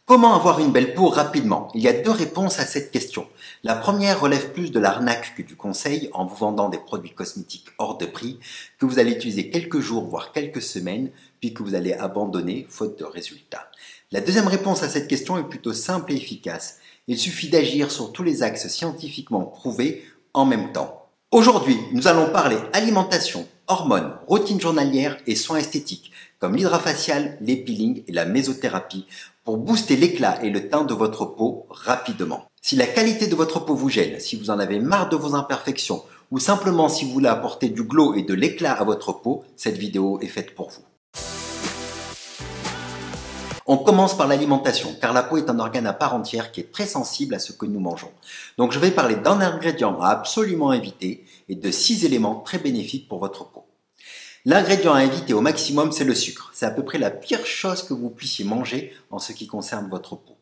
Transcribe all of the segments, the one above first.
Comment avoir une belle peau rapidement? Il y a deux réponses à cette question. La première relève plus de l'arnaque que du conseil en vous vendant des produits cosmétiques hors de prix que vous allez utiliser quelques jours voire quelques semaines puis que vous allez abandonner faute de résultats. La deuxième réponse à cette question est plutôt simple et efficace. Il suffit d'agir sur tous les axes scientifiquement prouvés en même temps. Aujourd'hui, nous allons parler alimentation, hormones, routine journalière et soins esthétiques comme l'hydrafacial, les peelings et la mésothérapie pour booster l'éclat et le teint de votre peau rapidement. Si la qualité de votre peau vous gêne, si vous en avez marre de vos imperfections ou simplement si vous voulez apporter du glow et de l'éclat à votre peau, cette vidéo est faite pour vous. On commence par l'alimentation, car la peau est un organe à part entière qui est très sensible à ce que nous mangeons. Donc je vais parler d'un ingrédient à absolument éviter et de 6 éléments très bénéfiques pour votre peau. L'ingrédient à éviter au maximum, c'est le sucre. C'est à peu près la pire chose que vous puissiez manger en ce qui concerne votre peau.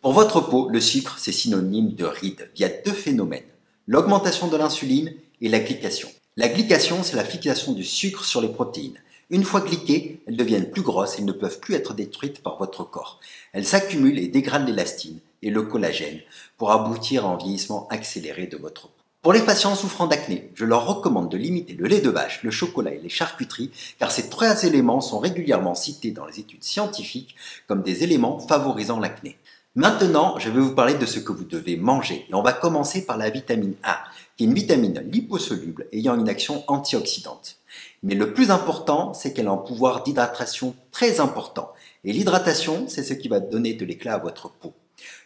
Pour votre peau, le sucre, c'est synonyme de rides via deux phénomènes, l'augmentation de l'insuline et la glycation. La glycation, c'est la fixation du sucre sur les protéines. Une fois glyquées, elles deviennent plus grosses et ne peuvent plus être détruites par votre corps. Elles s'accumulent et dégradent l'élastine et le collagène pour aboutir à un vieillissement accéléré de votre peau. Pour les patients souffrant d'acné, je leur recommande de limiter le lait de vache, le chocolat et les charcuteries car ces trois éléments sont régulièrement cités dans les études scientifiques comme des éléments favorisant l'acné. Maintenant, je vais vous parler de ce que vous devez manger et on va commencer par la vitamine A, qui est une vitamine liposoluble ayant une action antioxydante. Mais le plus important, c'est qu'elle a un pouvoir d'hydratation très important et l'hydratation, c'est ce qui va donner de l'éclat à votre peau.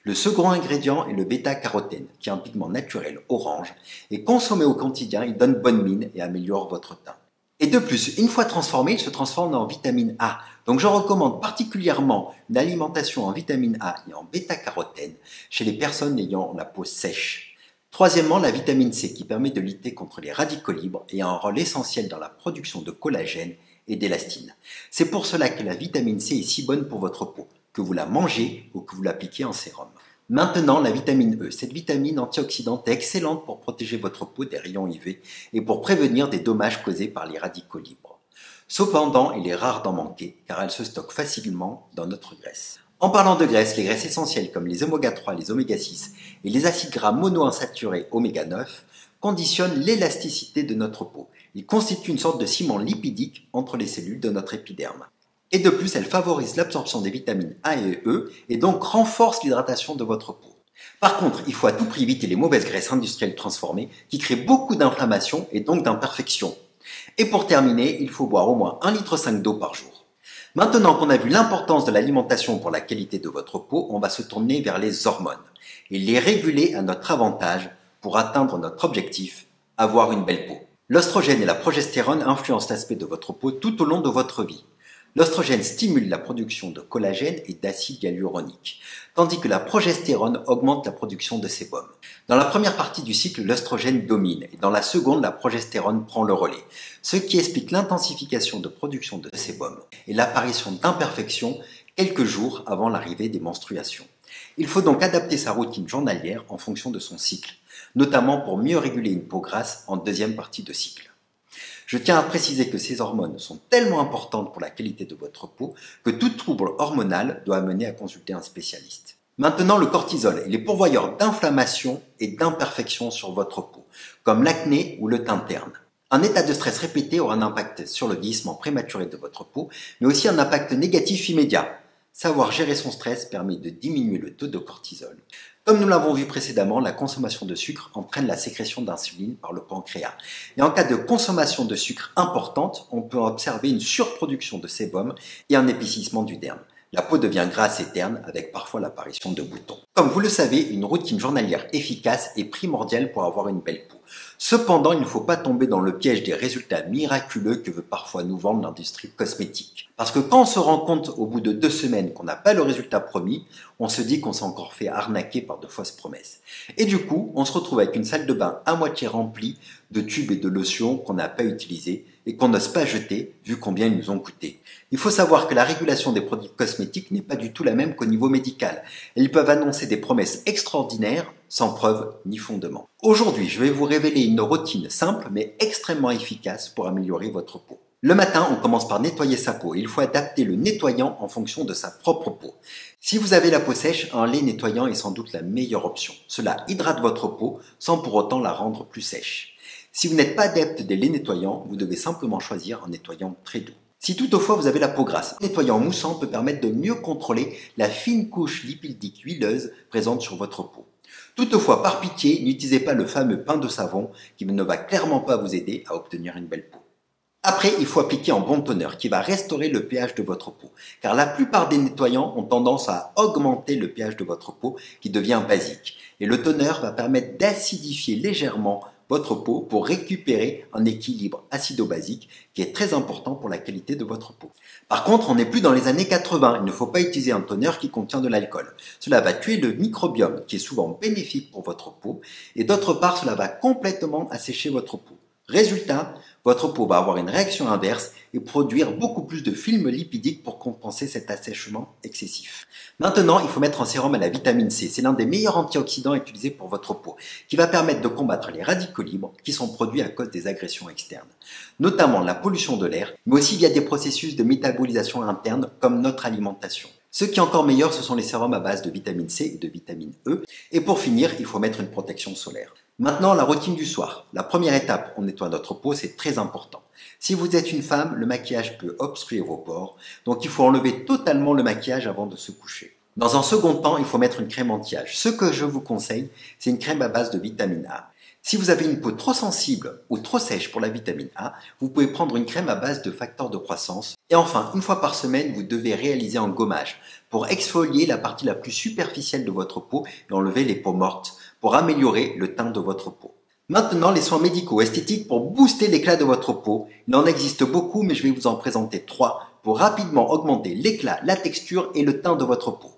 Le second ingrédient est le bêta-carotène, qui est un pigment naturel orange, et consommé au quotidien, il donne bonne mine et améliore votre teint. Et de plus, une fois transformé, il se transforme en vitamine A. Donc je recommande particulièrement une alimentation en vitamine A et en bêta-carotène chez les personnes ayant la peau sèche. Troisièmement, la vitamine C qui permet de lutter contre les radicaux libres et a un rôle essentiel dans la production de collagène et d'élastine. C'est pour cela que la vitamine C est si bonne pour votre peau, que vous la mangez ou que vous l'appliquez en sérum. Maintenant, la vitamine E. Cette vitamine antioxydante est excellente pour protéger votre peau des rayons UV et pour prévenir des dommages causés par les radicaux libres. Cependant, il est rare d'en manquer car elle se stocke facilement dans notre graisse. En parlant de graisse, les graisses essentielles comme les oméga 3, les oméga 6 et les acides gras monoinsaturés oméga 9 conditionnent l'élasticité de notre peau. Ils constituent une sorte de ciment lipidique entre les cellules de notre épiderme. Et de plus, elle favorise l'absorption des vitamines A et E et donc renforce l'hydratation de votre peau. Par contre, il faut à tout prix éviter les mauvaises graisses industrielles transformées qui créent beaucoup d'inflammation et donc d'imperfections. Et pour terminer, il faut boire au moins 1,5 litre d'eau par jour. Maintenant qu'on a vu l'importance de l'alimentation pour la qualité de votre peau, on va se tourner vers les hormones et les réguler à notre avantage pour atteindre notre objectif, avoir une belle peau. L'oestrogène et la progestérone influencent l'aspect de votre peau tout au long de votre vie. L'oestrogène stimule la production de collagène et d'acide hyaluronique, tandis que la progestérone augmente la production de sébum. Dans la première partie du cycle, l'oestrogène domine et dans la seconde, la progestérone prend le relais, ce qui explique l'intensification de production de sébum et l'apparition d'imperfections quelques jours avant l'arrivée des menstruations. Il faut donc adapter sa routine journalière en fonction de son cycle, notamment pour mieux réguler une peau grasse en deuxième partie de cycle. Je tiens à préciser que ces hormones sont tellement importantes pour la qualité de votre peau que tout trouble hormonal doit amener à consulter un spécialiste. Maintenant, le cortisol, il est pourvoyeur d'inflammation et d'imperfections sur votre peau, comme l'acné ou le teint terne. Un état de stress répété aura un impact sur le vieillissement prématuré de votre peau, mais aussi un impact négatif immédiat. Savoir gérer son stress permet de diminuer le taux de cortisol. Comme nous l'avons vu précédemment, la consommation de sucre entraîne la sécrétion d'insuline par le pancréas. Et en cas de consommation de sucre importante, on peut observer une surproduction de sébum et un épaississement du derme. La peau devient grasse et terne avec parfois l'apparition de boutons. Comme vous le savez, une routine journalière efficace est primordiale pour avoir une belle peau. Cependant, il ne faut pas tomber dans le piège des résultats miraculeux que veut parfois nous vendre l'industrie cosmétique. Parce que quand on se rend compte au bout de 2 semaines qu'on n'a pas le résultat promis, on se dit qu'on s'est encore fait arnaquer par de fausses promesses. Et du coup, on se retrouve avec une salle de bain à moitié remplie de tubes et de lotions qu'on n'a pas utilisés et qu'on n'ose pas jeter vu combien ils nous ont coûté. Il faut savoir que la régulation des produits cosmétiques n'est pas du tout la même qu'au niveau médical. Ils peuvent annoncer des promesses extraordinaires sans preuve ni fondement. Aujourd'hui, je vais vous révéler une routine simple mais extrêmement efficace pour améliorer votre peau. Le matin, on commence par nettoyer sa peau et il faut adapter le nettoyant en fonction de sa propre peau. Si vous avez la peau sèche, un lait nettoyant est sans doute la meilleure option. Cela hydrate votre peau sans pour autant la rendre plus sèche. Si vous n'êtes pas adepte des laits nettoyants, vous devez simplement choisir un nettoyant très doux. Si toutefois vous avez la peau grasse, un nettoyant moussant peut permettre de mieux contrôler la fine couche lipidique huileuse présente sur votre peau. Toutefois, par pitié, n'utilisez pas le fameux pain de savon qui ne va clairement pas vous aider à obtenir une belle peau. Après, il faut appliquer un bon toner qui va restaurer le pH de votre peau, car la plupart des nettoyants ont tendance à augmenter le pH de votre peau qui devient basique. Et le toner va permettre d'acidifier légèrement votre peau pour récupérer un équilibre acido-basique qui est très important pour la qualité de votre peau. Par contre, on n'est plus dans les années 80, il ne faut pas utiliser un toner qui contient de l'alcool. Cela va tuer le microbiome qui est souvent bénéfique pour votre peau et d'autre part, cela va complètement assécher votre peau. Résultat, votre peau va avoir une réaction inverse et produire beaucoup plus de films lipidiques pour compenser cet assèchement excessif. Maintenant, il faut mettre un sérum à la vitamine C. C'est l'un des meilleurs antioxydants utilisés pour votre peau, qui va permettre de combattre les radicaux libres qui sont produits à cause des agressions externes, notamment la pollution de l'air, mais aussi via des processus de métabolisation interne comme notre alimentation. Ce qui est encore meilleur, ce sont les sérums à base de vitamine C et de vitamine E. Et pour finir, il faut mettre une protection solaire. Maintenant, la routine du soir. La première étape, on nettoie notre peau, c'est très important. Si vous êtes une femme, le maquillage peut obstruer vos pores, donc il faut enlever totalement le maquillage avant de se coucher. Dans un second temps, il faut mettre une crème anti-âge. Ce que je vous conseille, c'est une crème à base de vitamine A. Si vous avez une peau trop sensible ou trop sèche pour la vitamine A, vous pouvez prendre une crème à base de facteur de croissance. Et enfin, une fois par semaine, vous devez réaliser un gommage pour exfolier la partie la plus superficielle de votre peau et enlever les peaux mortes pour améliorer le teint de votre peau. Maintenant, les soins médicaux esthétiques pour booster l'éclat de votre peau. Il en existe beaucoup, mais je vais vous en présenter 3 pour rapidement augmenter l'éclat, la texture et le teint de votre peau.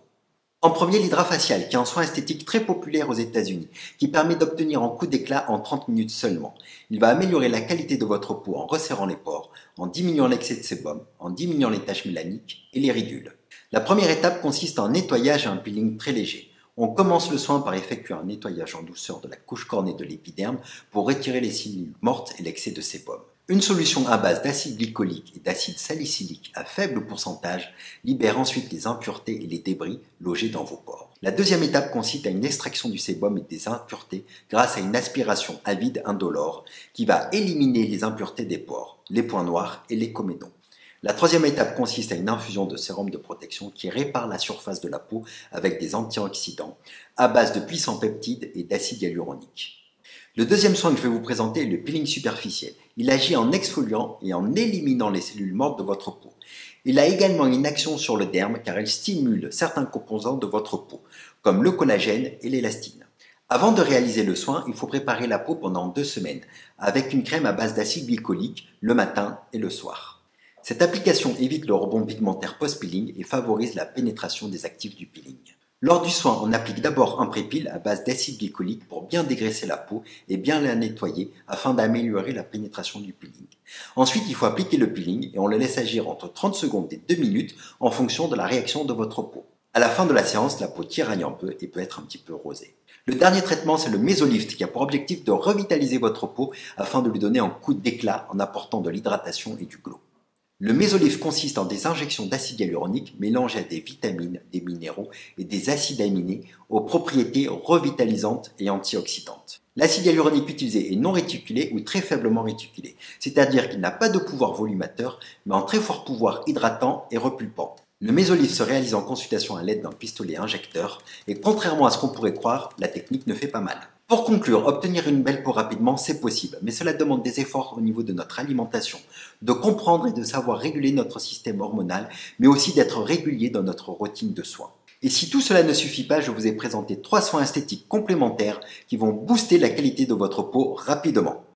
En premier, l'hydrafacial, qui est un soin esthétique très populaire aux États-Unis, qui permet d'obtenir un coup d'éclat en 30 minutes seulement. Il va améliorer la qualité de votre peau en resserrant les pores, en diminuant l'excès de sébum, en diminuant les taches mélaniques et les ridules. La première étape consiste en un nettoyage et un peeling très léger. On commence le soin par effectuer un nettoyage en douceur de la couche cornée de l'épiderme pour retirer les cellules mortes et l'excès de sébum. Une solution à base d'acide glycolique et d'acide salicylique à faible pourcentage libère ensuite les impuretés et les débris logés dans vos pores. La deuxième étape consiste à une extraction du sébum et des impuretés grâce à une aspiration à vide indolore qui va éliminer les impuretés des pores, les points noirs et les comédons. La troisième étape consiste à une infusion de sérum de protection qui répare la surface de la peau avec des antioxydants à base de puissants peptides et d'acide hyaluronique. Le deuxième soin que je vais vous présenter est le peeling superficiel. Il agit en exfoliant et en éliminant les cellules mortes de votre peau. Il a également une action sur le derme car il stimule certains composants de votre peau, comme le collagène et l'élastine. Avant de réaliser le soin, il faut préparer la peau pendant 2 semaines, avec une crème à base d'acide glycolique le matin et le soir. Cette application évite le rebond pigmentaire post-peeling et favorise la pénétration des actifs du peeling. Lors du soin, on applique d'abord un pré-peel à base d'acide glycolique pour bien dégraisser la peau et bien la nettoyer afin d'améliorer la pénétration du peeling. Ensuite, il faut appliquer le peeling et on le laisse agir entre 30 secondes et 2 minutes en fonction de la réaction de votre peau. À la fin de la séance, la peau tiraille un peu et peut être un petit peu rosée. Le dernier traitement, c'est le mésolift qui a pour objectif de revitaliser votre peau afin de lui donner un coup d'éclat en apportant de l'hydratation et du glow. Le mésolift consiste en des injections d'acide hyaluronique mélangées à des vitamines, des minéraux et des acides aminés aux propriétés revitalisantes et antioxydantes. L'acide hyaluronique utilisé est non réticulé ou très faiblement réticulé, c'est-à-dire qu'il n'a pas de pouvoir volumateur, mais un très fort pouvoir hydratant et repulpant. Le mésolift se réalise en consultation à l'aide d'un pistolet injecteur et contrairement à ce qu'on pourrait croire, la technique ne fait pas mal. Pour conclure, obtenir une belle peau rapidement, c'est possible, mais cela demande des efforts au niveau de notre alimentation, de comprendre et de savoir réguler notre système hormonal, mais aussi d'être régulier dans notre routine de soins. Et si tout cela ne suffit pas, je vous ai présenté 3 soins esthétiques complémentaires qui vont booster la qualité de votre peau rapidement.